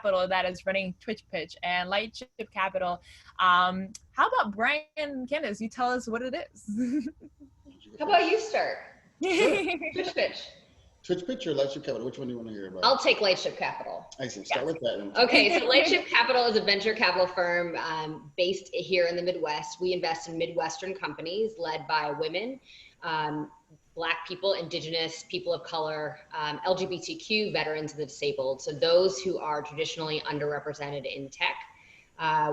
Capital that is running Twitch Pitch and Lightship Capital. How about Brian and Candace? You tell us what it is. How about you start? Sure. Twitch Pitch. Twitch Pitch or Lightship Capital? Which one do you want to hear about? I'll take Lightship Capital. Excellent. Start with that. Okay, so Lightship Capital is a venture capital firm based here in the Midwest. We invest in Midwestern companies led by women, Black people, Indigenous, people of color, LGBTQ, veterans, and the disabled. So those who are traditionally underrepresented in tech.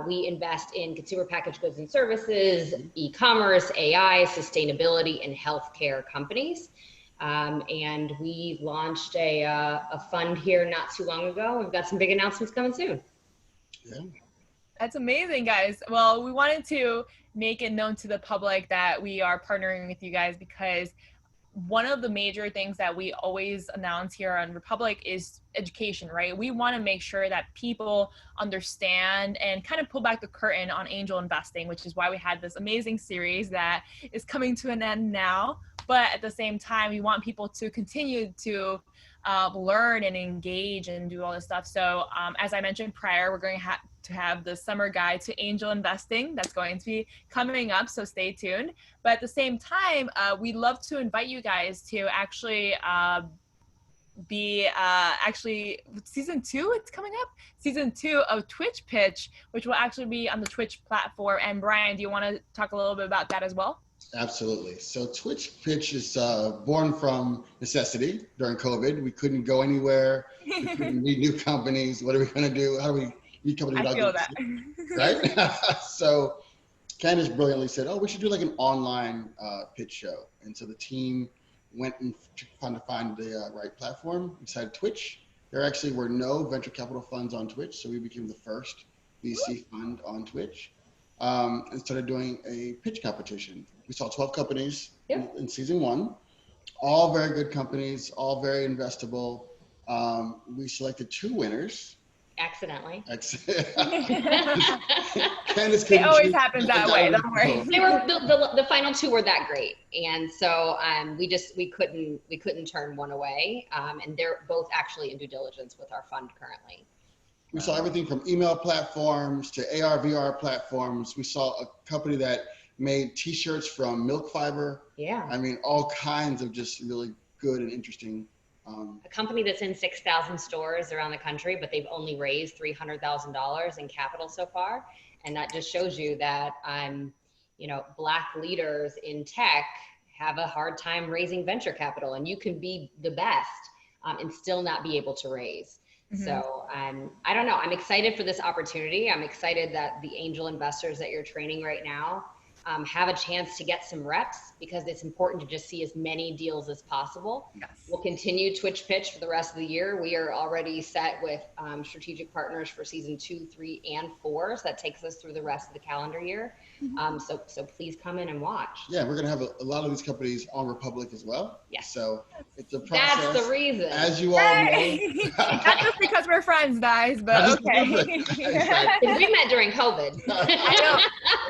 We invest in consumer packaged goods and services, e-commerce, AI, sustainability, and healthcare companies. And we launched a fund here not too long ago. We've got some big announcements coming soon. Yeah. That's amazing, guys. Well, we wanted to make it known to the public that we are partnering with you guys because one of the major things that we always announce here on Republic is education, right? We want to make sure that people understand and kind of pull back the curtain on angel investing, which is why we had this amazing series that is coming to an end now. But at the same time, we want people to continue to learn and engage and do all this stuff. So as I mentioned prior, we're going to have the summer guide to angel investing that's going to be coming up, so stay tuned. But at the same time, we'd love to invite you guys to actually be season 2, it's coming up, season 2 of Twitch Pitch, which will actually be on the Twitch platform. And Brian, do you want to talk a little bit about that as well? Absolutely. So Twitch Pitch is born from necessity during COVID. We couldn't go anywhere. We couldn't meet new companies. What are we going to do? How do we meet companies? I feel that. Right? So Candace brilliantly said, oh, we should do like an online pitch show. And so the team went and tried to find the right platform. We decided Twitch. There actually were no venture capital funds on Twitch. So we became the first VC fund on Twitch. And started doing a pitch competition. We saw 12 companies in season 1, all very good companies, all very investable. We selected 2 winners. Accidentally. Candace it always happens that way, don't worry. They were the final 2 were that great, and so we couldn't turn one away, and they're both actually in due diligence with our fund currently. We saw everything from email platforms to AR, VR platforms. We saw a company that made t-shirts from milk fiber. Yeah. I mean, all kinds of just really good and interesting. A company that's in 6,000 stores around the country, but they've only raised $300,000 in capital so far. And that just shows you that, Black leaders in tech have a hard time raising venture capital, and you can be the best and still not be able to raise. Mm-hmm. So I don't know. I'm excited for this opportunity. I'm excited that the angel investors that you're training right now have a chance to get some reps, because it's important to just see as many deals as possible. Yes. We'll continue Twitch Pitch for the rest of the year. We are already set with strategic partners for season 2, 3, and 4. So that takes us through the rest of the calendar year. Mm-hmm. So please come in and watch. Yeah, we're going to have a lot of these companies on Republic as well. Yes. So it's a process. That's the reason. As you all know. Not just because we're friends, guys, but okay. We met during COVID. I know.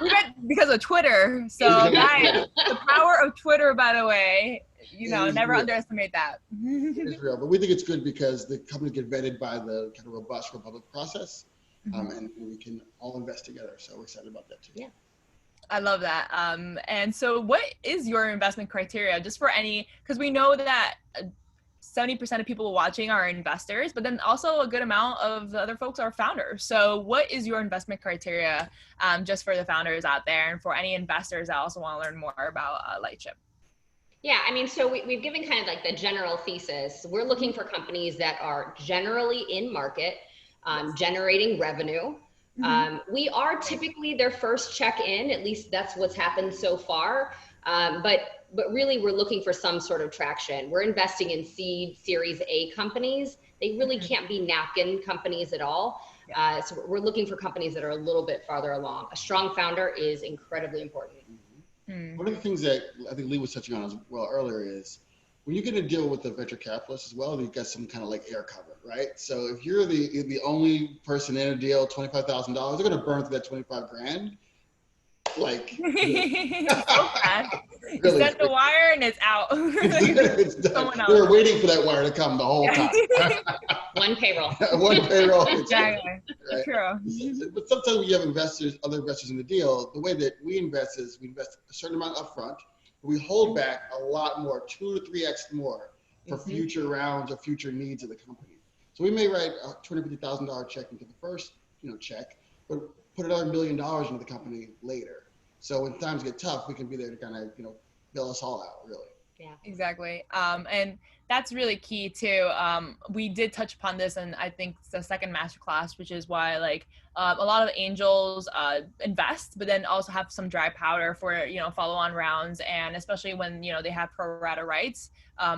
We met because of Twitter. So guys, the power of Twitter, by the way, never underestimate that. It is real, but we think it's good because the companies get vetted by the kind of robust Republic process, and we can all invest together. So we're excited about that too. Yeah. I love that. And so what is your investment criteria, just for because we know that 70% of people watching are investors, but then also a good amount of the other folks are founders. So what is your investment criteria, just for the founders out there and for any investors that also want to learn more about Lightship? Yeah, I mean, so we've given kind of like the general thesis. We're looking for companies that are generally in market, generating revenue. We are typically their first check-in, at least that's what's happened so far. But really we're looking for some sort of traction. We're investing in seed Series A companies. They really can't be napkin companies at all. So we're looking for companies that are a little bit farther along. A strong founder is incredibly important. One of the things that I think Lee was touching on as well earlier is when you get to deal with the venture capitalist as well, you've got some kind of like air cover, right? So if you're the only person in a deal, $25,000, they're going to burn through that 25 grand. Like, So fast. You really send the quick. wire and it's out. It's done. Someone They were else. waiting for that wire to come the whole time. One payroll. One payroll. Exactly. Right? True. But sometimes when you have investors, other investors in the deal, the way that we invest is we invest a certain amount upfront. We hold back a lot more, 2 to 3x more for future rounds or future needs of the company. So we may write a $250,000 check into the first, check, but put another $1 million into the company later. So when times get tough, we can be there to kind of, bail us all out, really. Yeah, exactly. And that's really key too. We did touch upon this, and I think it's the second masterclass, which is why a lot of angels invest, but then also have some dry powder for follow-on rounds, and especially when they have pro rata rights,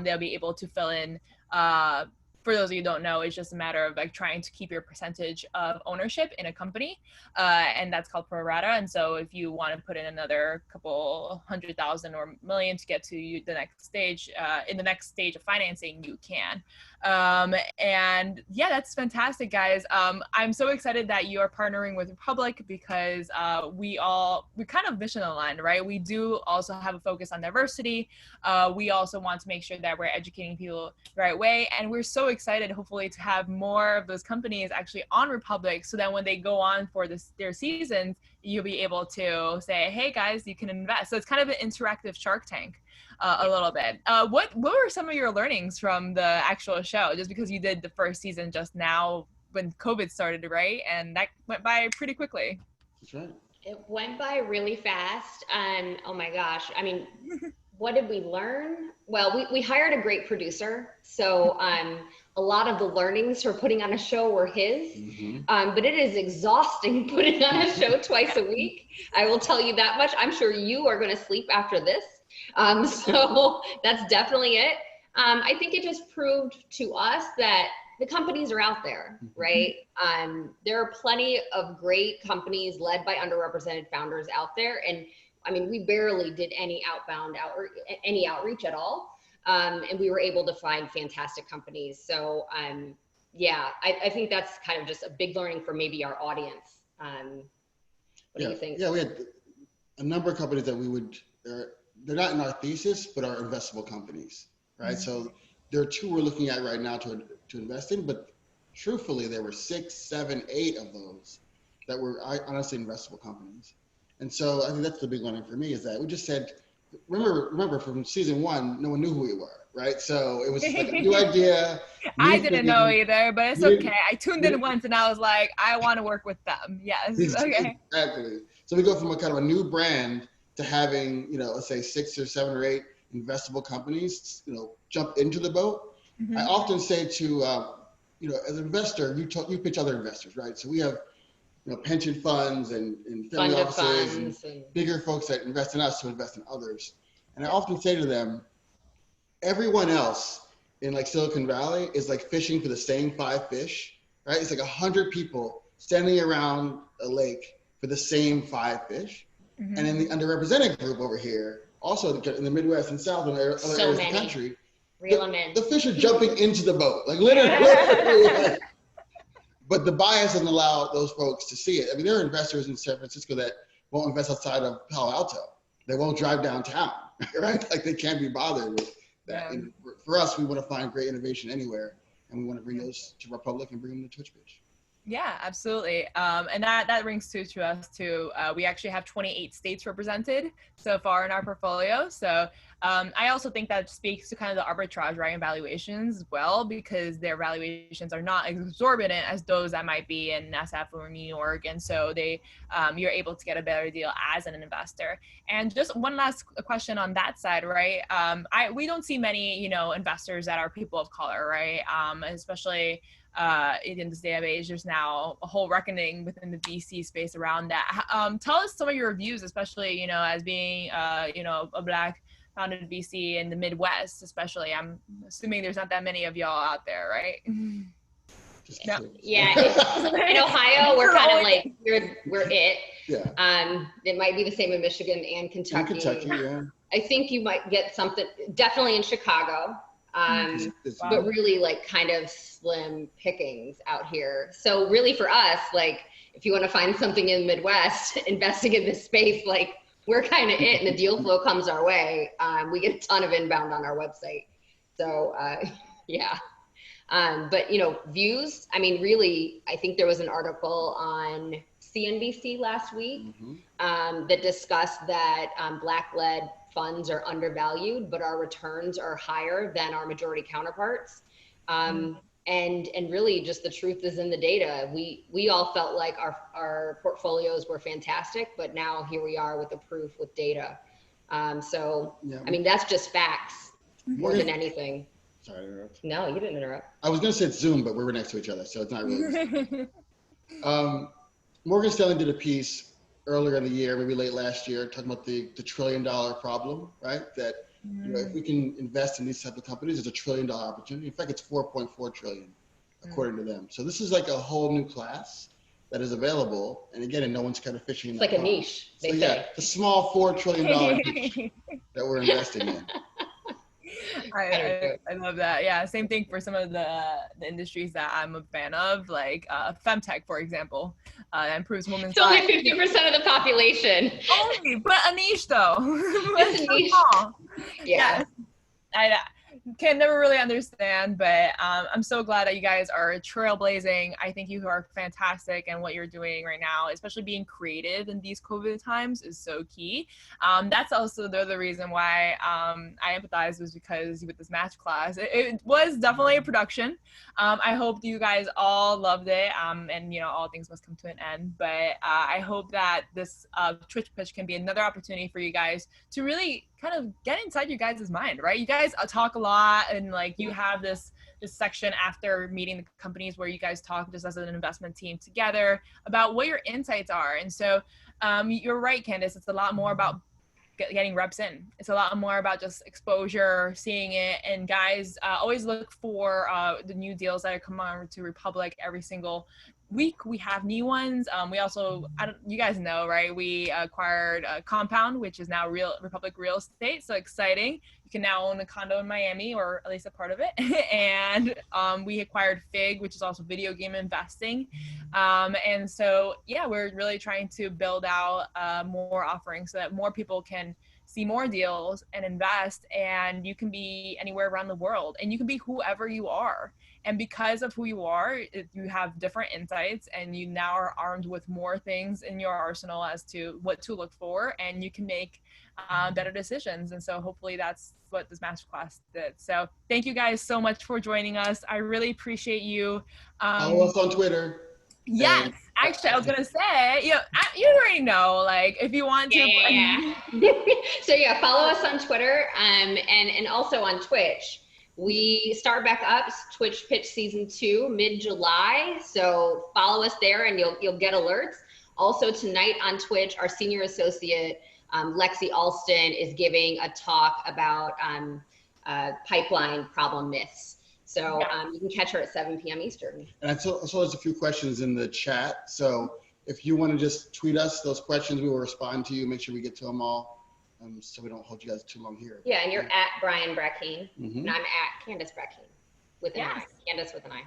they'll be able to fill in. For those of you who don't know, it's just a matter of trying to keep your percentage of ownership in a company, and that's called pro rata. And so if you want to put in another couple 100,000 or million to get to the next stage, in the next stage of financing, you can. And yeah, that's fantastic, guys. I'm so excited that you are partnering with Republic because we kind of mission aligned, right? We do also have a focus on diversity. We also want to make sure that we're educating people the right way, and we're so excited, hopefully, to have more of those companies actually on Republic, so that when they go on for their seasons, you'll be able to say, hey guys, you can invest. So it's kind of an interactive Shark Tank a little bit. What were some of your learnings from the actual show? Just because you did the first season just now when COVID started, right? And that went by pretty quickly. That's right. it went by really fast. And oh my gosh, I mean, what did we learn? Well, we hired a great producer. So a lot of the learnings for putting on a show were his. But it is exhausting putting on a show twice a week. I will tell you that much. I'm sure you are going to sleep after this. So that's definitely it. I think it just proved to us that the companies are out there, right? There are plenty of great companies led by underrepresented founders out there. And I mean, we barely did any any outreach at all. And we were able to find fantastic companies. So yeah, I think that's kind of just a big learning for maybe our audience. What do you think? Yeah, we had a number of companies that we would, they're not in our thesis, but are investable companies, right? So there are 2 we're looking at right now to invest in, but truthfully, there were 6, 7, 8 of those that were honestly investable companies. And so I think that's the big learning for me, is that we just said, remember from season 1, no one knew who we were, right? So it was like a new idea. I didn't know either, but it's okay. I tuned in once and I was like, I want to work with them. Yes. Okay. Exactly. So we go from a kind of a new brand to having, let's say 6 or 7 or 8 investable companies, jump into the boat. I often say to, as an investor, you pitch other investors, right? So we have, pension funds and family offices and bigger folks that invest in us to invest in others. And I often say to them, everyone else in like Silicon Valley is like fishing for the same 5 fish, right? It's like 100 people standing around a lake for the same 5 fish. And in the underrepresented group over here, also in the Midwest and South and other areas of the country, the fish are jumping into the boat, like literally. But the bias doesn't allow those folks to see it. I mean, there are investors in San Francisco that won't invest outside of Palo Alto. They won't drive downtown, right? Like they can't be bothered with that. And for us, we want to find great innovation anywhere, and we want to bring those to Republic and bring them to TwitchPitch. Yeah, absolutely. And that rings true to us too. We actually have 28 states represented so far in our portfolio. So I also think that speaks to kind of the arbitrage, right, in valuations as well, because their valuations are not as exorbitant as those that might be in SF or New York. And so you're able to get a better deal as an investor. And just one last question on that side, right? We don't see many, investors that are people of color, right? Especially in this day of age, there's now a whole reckoning within the VC space around that. Tell us some of your views, especially, as being, a Black founded VC in the Midwest, especially. I'm assuming there's not that many of y'all out there, right? No. Yeah, in Ohio, we're kind of like, we're it. Yeah. It might be the same in Michigan and Kentucky. Yeah. I think you might get something, definitely in Chicago. But really like kind of slim pickings out here. So really for us, like, if you want to find something in the Midwest, investing in this space, like we're kind of it, and the deal flow comes our way. We get a ton of inbound on our website. So yeah. But views, I mean, really, I think there was an article on CNBC last week that discussed that Black-led funds are undervalued, but our returns are higher than our majority counterparts. And really just the truth is in the data. We all felt like our portfolios were fantastic, but now here we are with the proof with data. So, yeah. I mean, that's just facts more than anything. Sorry to interrupt. No, you didn't interrupt. I was going to say it's Zoom, but we were next to each other, so it's not really. Morgan Stanley did a piece earlier in the year, maybe late last year, talking about the $1 trillion problem, right? That if we can invest in these type of companies, it's $1 trillion opportunity. In fact, it's 4.4 trillion, according to them. So this is like a whole new class that is available. And again, no one's kind of fishing in that. It's like a niche. So yeah, the small $4 trillion niche that we're investing in. I love that. Yeah, same thing for some of the industries that I'm a fan of, like femtech, for example. That improves women's lives. It's only 50% of the population. Only, but a niche though. It's a niche. Yeah. Yes. I can never really understand, but I'm so glad that you guys are trailblazing. I think you are fantastic, and what you're doing right now, especially being creative in these COVID times, is so key. That's also the other reason why I empathize, was because with this Masterclass, it was definitely a production. I hope you guys all loved it, and all things must come to an end. But I hope that this Twitch pitch can be another opportunity for you guys to really kind of get inside you guys' mind, right? You guys talk a lot, and like you have this section after meeting the companies where you guys talk just as an investment team together about what your insights are. And so you're right, Candace, it's a lot more about getting reps in. It's a lot more about just exposure, seeing it. And guys, always look for the new deals that are coming on to Republic every single week. We have new ones. We also, you guys know, right? We acquired Compound, which is now Republic Real Estate. So exciting. You can now own a condo in Miami, or at least a part of it. And we acquired Fig, which is also video game investing. And so, yeah, we're really trying to build out more offerings so that more people can see more deals and invest, and you can be anywhere around the world, and you can be whoever you are. And because of who you are, you have different insights, and you now are armed with more things in your arsenal as to what to look for, and you can make better decisions. And so hopefully that's what this Masterclass did. So thank you guys so much for joining us. I really appreciate you. Follow us on Twitter. Yes, actually, I was gonna say, you already know, like, if you want to. Yeah. So yeah, follow us on Twitter, and also on Twitch. We start back up Twitch Pitch Season 2 mid-July, so follow us there, and you'll get alerts. Also tonight on Twitch, our senior associate Lexi Alston is giving a talk about pipeline problem myths. So you can catch her at 7 p.m. Eastern. And I saw there's a few questions in the chat. So if you want to just tweet us those questions, we will respond to you. Make sure we get to them all, so we don't hold you guys too long here. Yeah, and you're at Brian Brackeen, and I'm at Candace Brackeen with an I. Candace with an I.